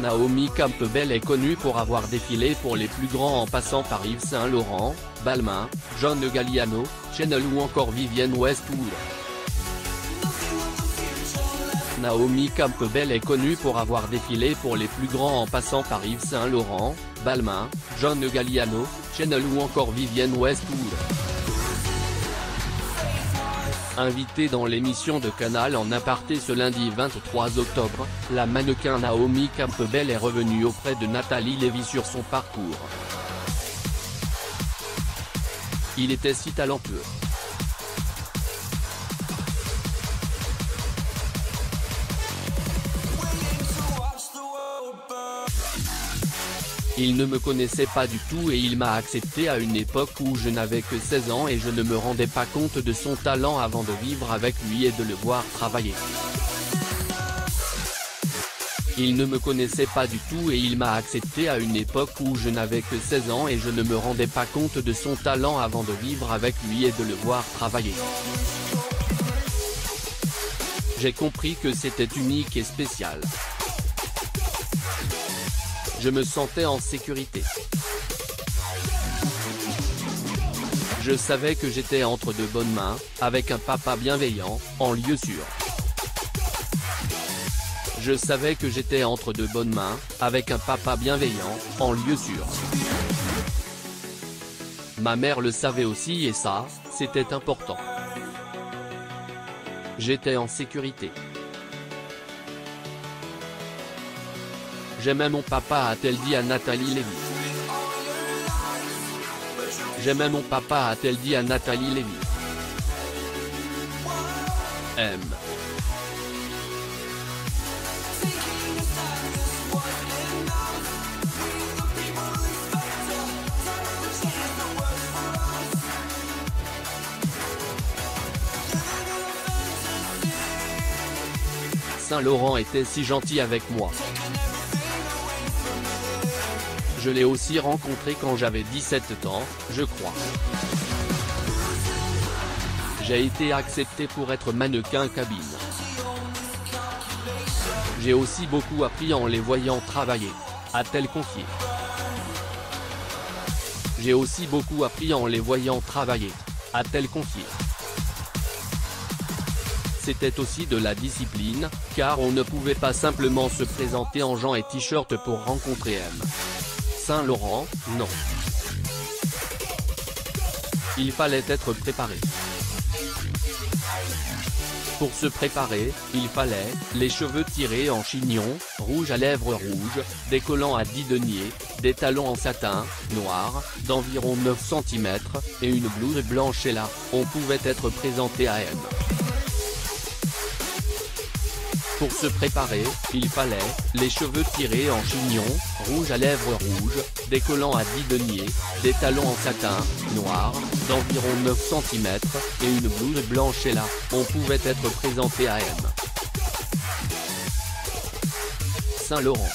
Naomi Campbell est connue pour avoir défilé pour les plus grands en passant par Yves Saint Laurent, Balmain, John Galliano, Chanel ou encore Vivienne Westwood. Naomi Campbell est connue pour avoir défilé pour les plus grands en passant par Yves Saint Laurent, Balmain, John Galliano, Chanel ou encore Vivienne Westwood. Invitée dans l'émission de Canal en aparté ce lundi 23 octobre, la mannequin Naomi Campbell est revenue auprès de Nathalie Lévy sur son parcours. Il était si talentueux. Il ne me connaissait pas du tout et il m'a accepté à une époque où je n'avais que 16 ans et je ne me rendais pas compte de son talent avant de vivre avec lui et de le voir travailler. Il ne me connaissait pas du tout et il m'a accepté à une époque où je n'avais que 16 ans et je ne me rendais pas compte de son talent avant de vivre avec lui et de le voir travailler. J'ai compris que c'était unique et spécial. Je me sentais en sécurité. Je savais que j'étais entre de bonnes mains, avec un papa bienveillant, en lieu sûr. Je savais que j'étais entre de bonnes mains, avec un papa bienveillant, en lieu sûr. Ma mère le savait aussi et ça, c'était important. J'étais en sécurité. J'aimais mon papa, a-t-elle dit à Nathalie Lévy. J'aimais mon papa, a-t-elle dit à Nathalie Lévy. M. Saint Laurent était si gentil avec moi. Je l'ai aussi rencontré quand j'avais 17 ans, je crois. J'ai été accepté pour être mannequin cabine. J'ai aussi beaucoup appris en les voyant travailler, a-t-elle confié. J'ai aussi beaucoup appris en les voyant travailler, a-t-elle confié. C'était aussi de la discipline, car on ne pouvait pas simplement se présenter en jean et t-shirt pour rencontrer M. Saint Laurent, non. Il fallait être préparé. Pour se préparer, il fallait, les cheveux tirés en chignon, rouge à lèvres rouges, des collants à 10 deniers, des talons en satin, noir, d'environ 9 cm, et une blouse blanche et là, on pouvait être présenté à M. Pour se préparer, il fallait, les cheveux tirés en chignon, rouge à lèvres rouges, des collants à 10 deniers, des talons en satin, noir, d'environ 9 cm, et une blouse blanche et là, on pouvait être présenté à M. Saint Laurent.